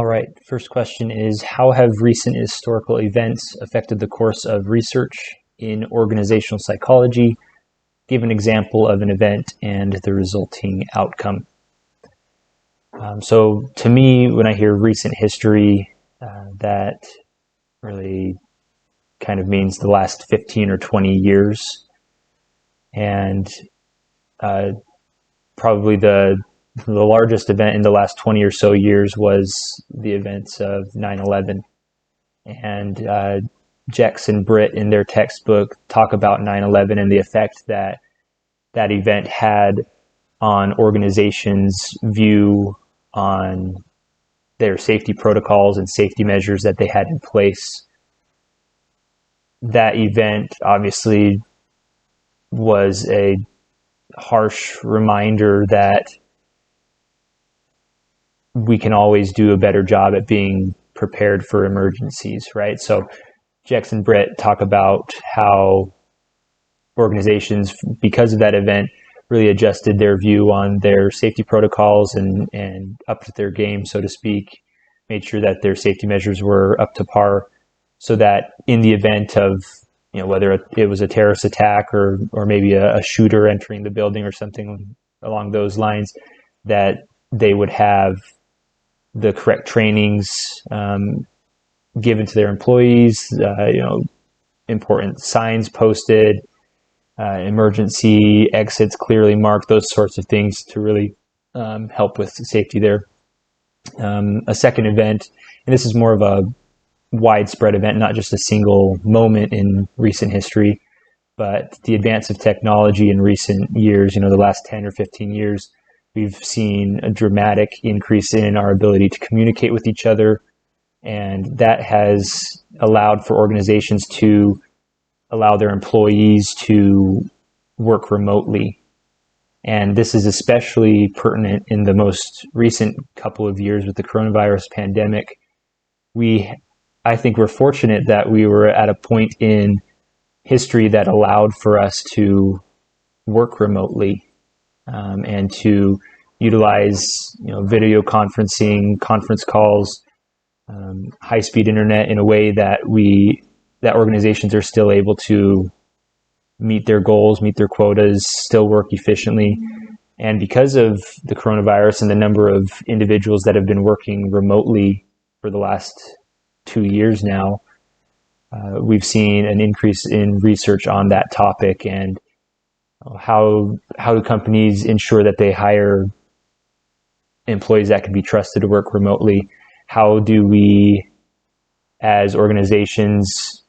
All right, first question is, how have recent historical events affected the course of research in organizational psychology? Give an example of an event and the resulting outcome. So to me, when I hear recent history, that really kind of means the last 15 or 20 years. And probably the largest event in the last 20 or so years was the events of 9/11. And Jex and Britt in their textbook talk about 9/11 and the effect that that event had on organizations' view on their safety protocols and safety measures that they had in place. That event obviously was a harsh reminder that we can always do a better job at being prepared for emergencies, right? So Jex and Britt talk about how organizations, because of that event, really adjusted their view on their safety protocols and upped their game, so to speak, made sure that their safety measures were up to par, so that in the event of, whether it was a terrorist attack or maybe a shooter entering the building or something along those lines, that they would have the correct trainings given to their employees, important signs posted, emergency exits clearly marked, those sorts of things to really help with safety there. A second event, and this is more of a widespread event, not just a single moment in recent history, but the advance of technology in recent years, the last 10 or 15 years, we've seen a dramatic increase in our ability to communicate with each other. And that has allowed for organizations to allow their employees to work remotely. And this is especially pertinent in the most recent couple of years with the coronavirus pandemic. I think we're fortunate that we were at a point in history that allowed for us to work remotely and to utilize, video conferencing, conference calls, high-speed internet in a way that organizations are still able to meet their goals, meet their quotas, still work efficiently. And because of the coronavirus and the number of individuals that have been working remotely for the last 2 years now, we've seen an increase in research on that topic. And how do companies ensure that they hire employees that can be trusted to work remotely? How do we, as organizations,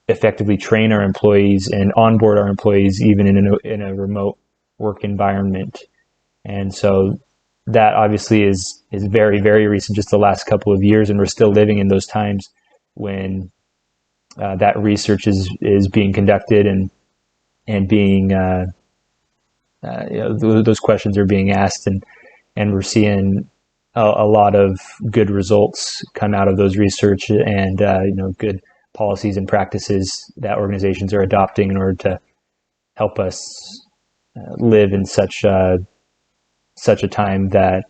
effectively train our employees and onboard our employees even in a remote work environment? And so that obviously is very, very recent, just the last couple of years, and we're still living in those times when that research is being conducted and being those questions are being asked, and we're seeing a lot of good results come out of those research and good policies and practices that organizations are adopting in order to help us live in such a time that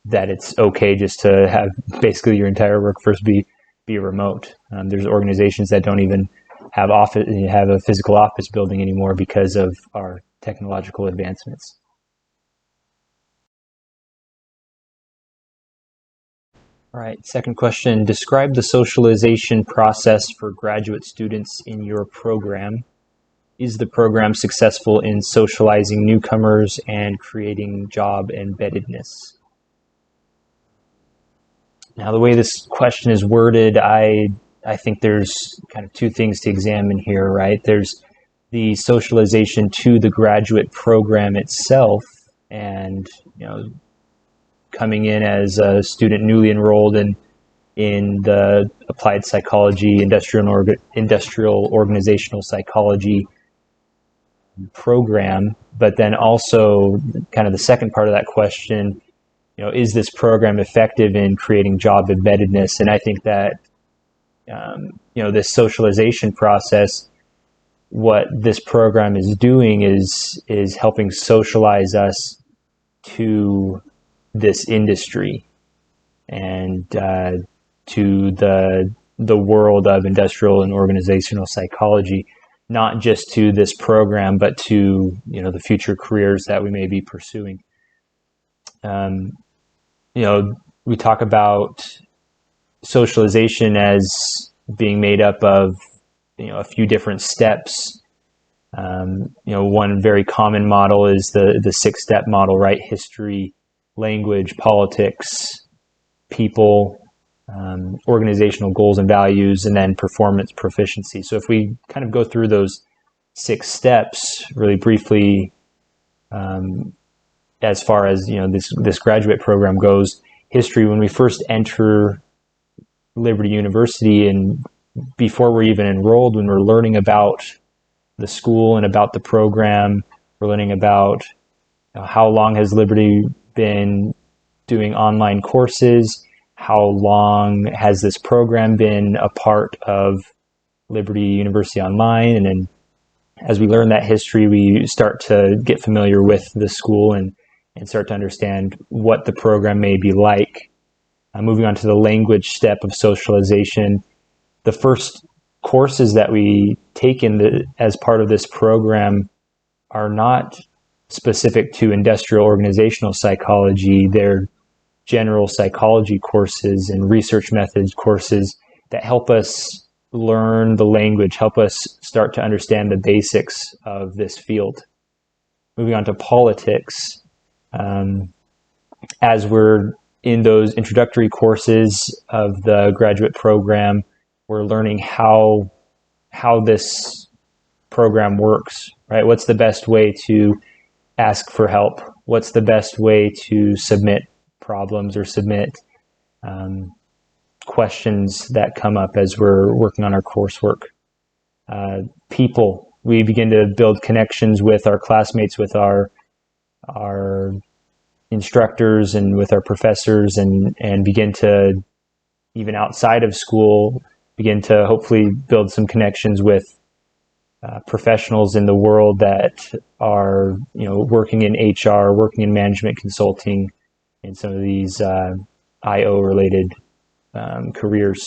it's okay just to have basically your entire workforce be remote. There's organizations that don't even have a physical office building anymore because of our technological advancements. All right, second question. Describe the socialization process for graduate students in your program. Is the program successful in socializing newcomers and creating job embeddedness? Now, the way this question is worded, I think there's kind of two things to examine here, right? There's the socialization to the graduate program itself, and coming in as a student newly enrolled in the applied psychology, industrial organizational psychology program, but then also kind of the second part of that question, is this program effective in creating job embeddedness? And I think that this socialization process, what this program is doing is helping socialize us to this industry. and to the world of industrial and organizational psychology, not just to this program, but to the future careers that we may be pursuing. We talk about socialization as being made up of a few different steps. One very common model is the 6-step model, right? History, language, politics, people, organizational goals and values, and then performance proficiency. So if we kind of go through those 6 steps really briefly, as far as this graduate program goes, history, when we first enter Liberty University, and before we're even enrolled, when we're learning about the school and about the program, we're learning about how long has Liberty been doing online courses, how long has this program been a part of Liberty University Online, and then as we learn that history, we start to get familiar with the school and start to understand what the program may be like. Moving on to the language step of socialization, the first courses that we take as part of this program are not specific to industrial organizational psychology. They're general psychology courses and research methods courses that help us learn the language, help us start to understand the basics of this field. Moving on to politics, as we're in those introductory courses of the graduate program, we're learning how this program works, right? What's the best way to ask for help? What's the best way to submit problems or submit questions that come up as we're working on our coursework? People, we begin to build connections with our classmates, with our instructors and with our professors, and begin to, even outside of school, begin to hopefully build some connections with professionals in the world that are working in HR, working in management consulting, and some of these IO related careers.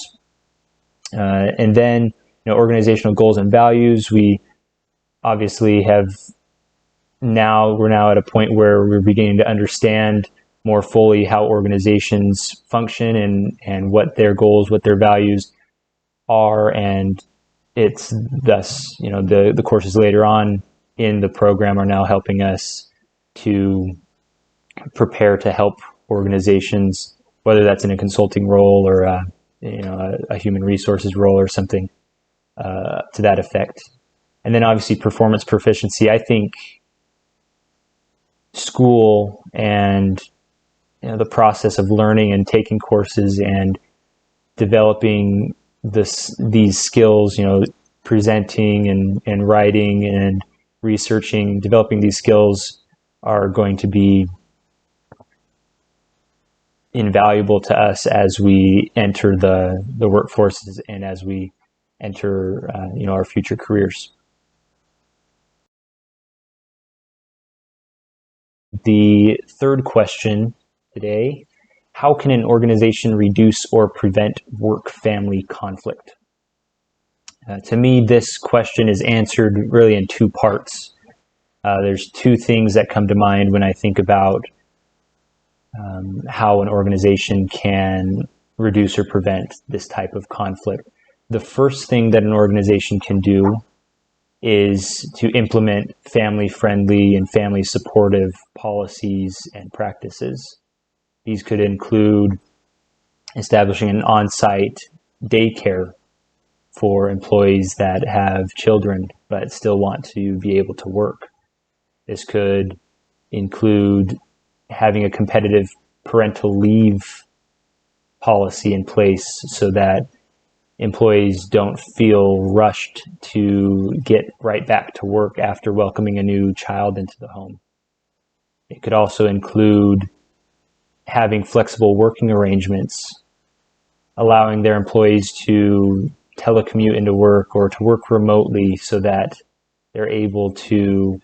And then organizational goals and values. We obviously we're now at a point where we're beginning to understand more fully how organizations function and what their goals, what their values are, and it's thus the courses later on in the program are now helping us to prepare to help organizations, whether that's in a consulting role or a human resources role or something to that effect. And then obviously performance proficiency. I think school and the process of learning and taking courses and developing these skills, presenting and writing and researching, developing these skills are going to be invaluable to us as we enter the workforces and as we enter our future careers. The third question today: how can an organization reduce or prevent work-family conflict? To me, this question is answered really in 2 parts. There's 2 things that come to mind when I think about how an organization can reduce or prevent this type of conflict. The first thing that an organization can do is to implement family-friendly and family-supportive policies and practices. These could include establishing an on-site daycare for employees that have children but still want to be able to work. This could include having a competitive parental leave policy in place so that employees don't feel rushed to get right back to work after welcoming a new child into the home. It could also include having flexible working arrangements, allowing their employees to telecommute into work or to work remotely so that they're able to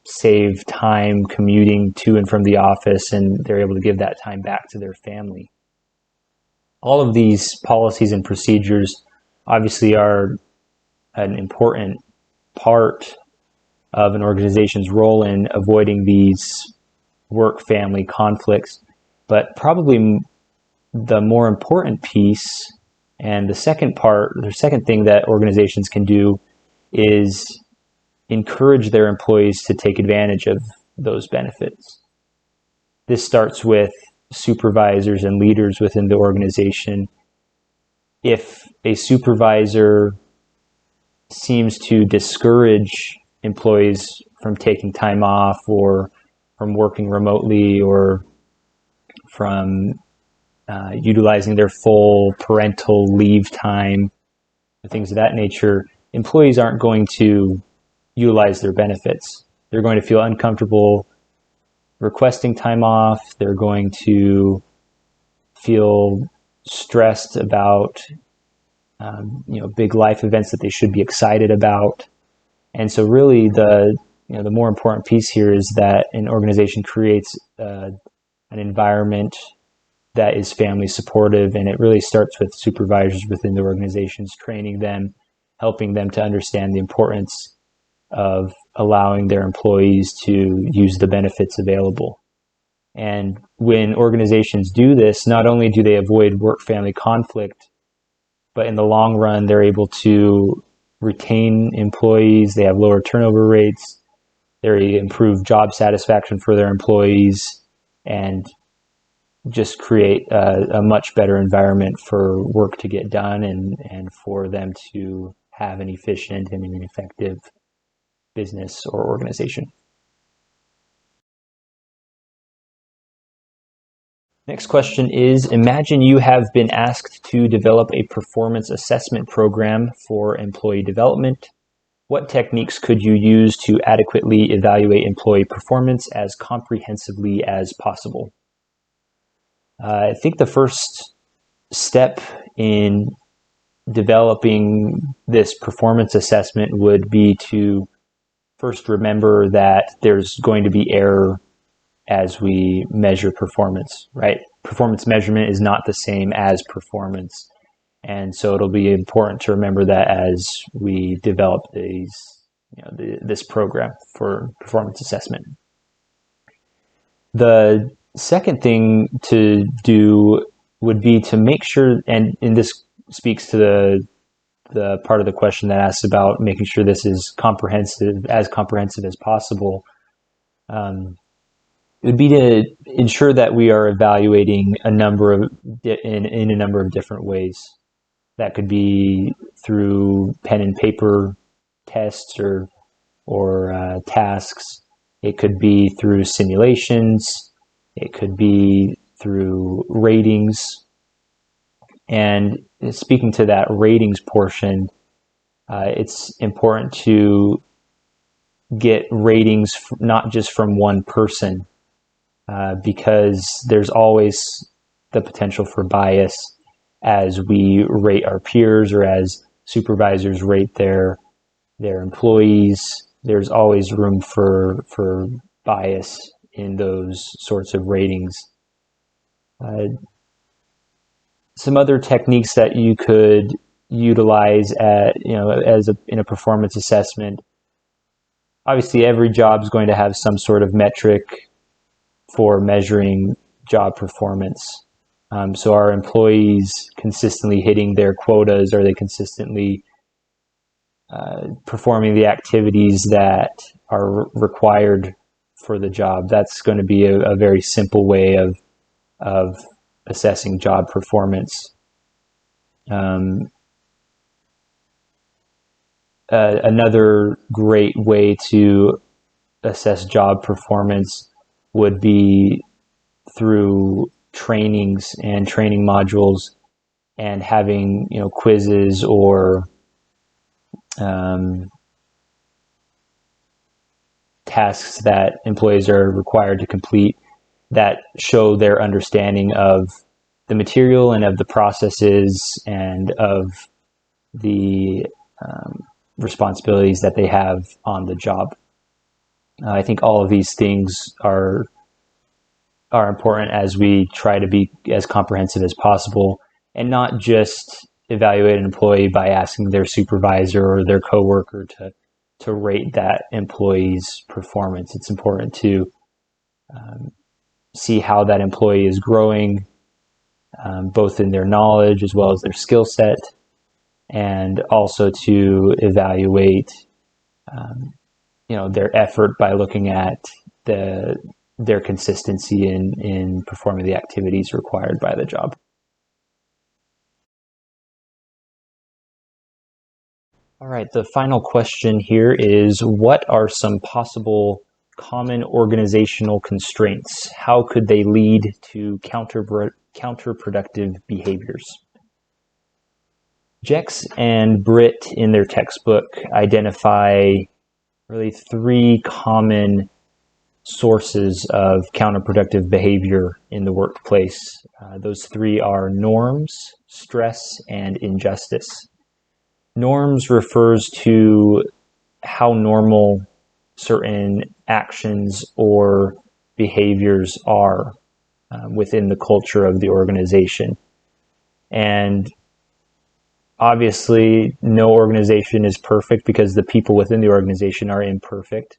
save time commuting to and from the office, and they're able to give that time back to their family. All of these policies and procedures obviously are an important part of an organization's role in avoiding these work-family conflicts, but probably the more important piece and the second thing that organizations can do is encourage their employees to take advantage of those benefits. This starts with supervisors and leaders within the organization. If a supervisor seems to discourage employees from taking time off or from working remotely or from utilizing their full parental leave time, things of that nature, employees aren't going to utilize their benefits. They're going to feel uncomfortable requesting time off. They're going to feel stressed about big life events that they should be excited about. And so really the more important piece here is that an organization creates an environment that is family supportive, and it really starts with supervisors within the organizations, training them, helping them to understand the importance of allowing their employees to use the benefits available. And when organizations do this, not only do they avoid work-family conflict, but in the long run, they're able to retain employees, they have lower turnover rates, they improve job satisfaction for their employees, and just create a much better environment for work to get done and for them to have an efficient and an effective business or organization. Next question is, imagine you have been asked to develop a performance assessment program for employee development. What techniques could you use to adequately evaluate employee performance as comprehensively as possible? I think the first step in developing this performance assessment would be to first remember that there's going to be error as we measure performance, right? Performance measurement is not the same as performance. And so it'll be important to remember that as we develop this program for performance assessment. The second thing to do would be to make sure, and this speaks to the part of the question that asks about making sure this is comprehensive as possible. It would be to ensure that we are evaluating in a number of different ways. That could be through pen and paper tests or tasks. It could be through simulations. It could be through ratings. And speaking to that ratings portion, it's important to get ratings not just from one person, because there's always the potential for bias as we rate our peers or as supervisors rate their employees. There's always room for bias in those sorts of ratings. Some other techniques that you could utilize in a performance assessment. Obviously, every job is going to have some sort of metric for measuring job performance. So are employees consistently hitting their quotas? Are they consistently performing the activities that are required for the job? That's going to be a very simple way of assessing job performance. Another great way to assess job performance would be through trainings and training modules and having quizzes or tasks that employees are required to complete that show their understanding of the material and of the processes and of the responsibilities that they have on the job. I think all of these things are important as we try to be as comprehensive as possible and not just evaluate an employee by asking their supervisor or their coworker to rate that employee's performance. It's important to see how that employee is growing, both in their knowledge as well as their skill set, and also to evaluate their effort by looking at their consistency in performing the activities required by the job. All right, the final question here is, what are some possible common organizational constraints? How could they lead to counterproductive behaviors? Jex and Britt in their textbook identify really 3 common sources of counterproductive behavior in the workplace. Those 3 are norms, stress, and injustice. Norms refers to how normal certain actions or behaviors are within the culture of the organization. And obviously, no organization is perfect because the people within the organization are imperfect.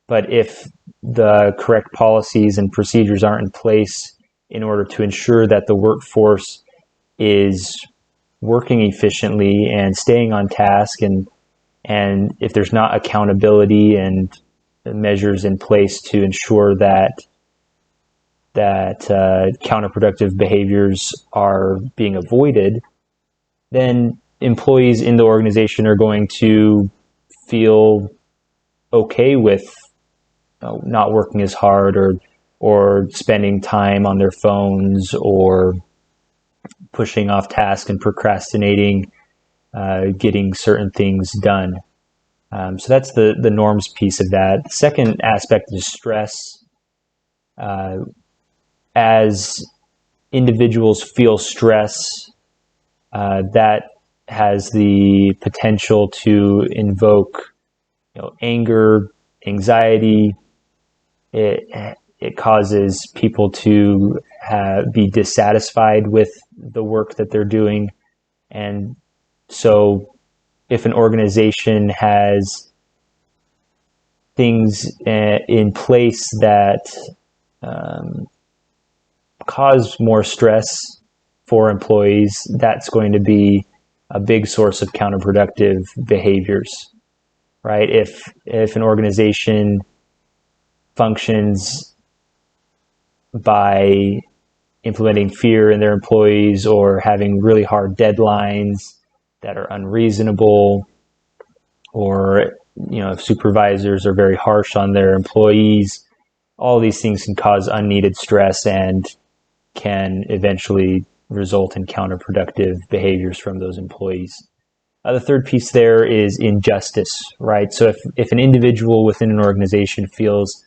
But if the correct policies and procedures aren't in place in order to ensure that the workforce is working efficiently and staying on task, and if there's not accountability and measures in place to ensure that counterproductive behaviors are being avoided, then employees in the organization are going to feel okay with not working as hard or spending time on their phones or pushing off tasks and procrastinating getting certain things done. So that's the norms piece of that. The second aspect is stress. As individuals feel stress, that has the potential to invoke anger, anxiety. It causes people to be dissatisfied with the work that they're doing. And so if an organization has things in place that cause more stress for employees, that's going to be a big source of counterproductive behaviors, right? If an organization functions by implementing fear in their employees or having really hard deadlines that are unreasonable, or if supervisors are very harsh on their employees, all these things can cause unneeded stress and can eventually result in counterproductive behaviors from those employees. The third piece there is injustice, right? So if an individual within an organization feels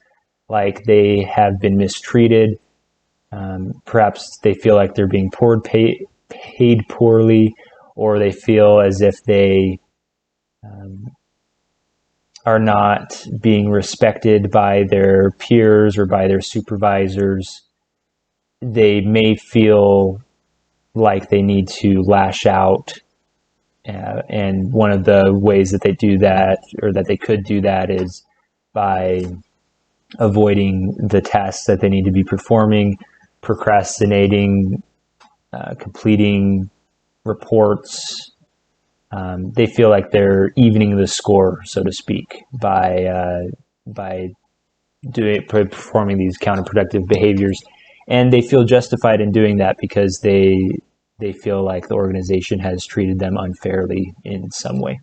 like they have been mistreated, perhaps they feel like they're being paid poorly, or they feel as if they are not being respected by their peers or by their supervisors, they may feel like they need to lash out. And one of the ways that they do that, or that they could do that, is by avoiding the tasks that they need to be performing, procrastinating, completing reports. They feel like they're evening the score, so to speak, by performing these counterproductive behaviors, and they feel justified in doing that because they feel like the organization has treated them unfairly in some way.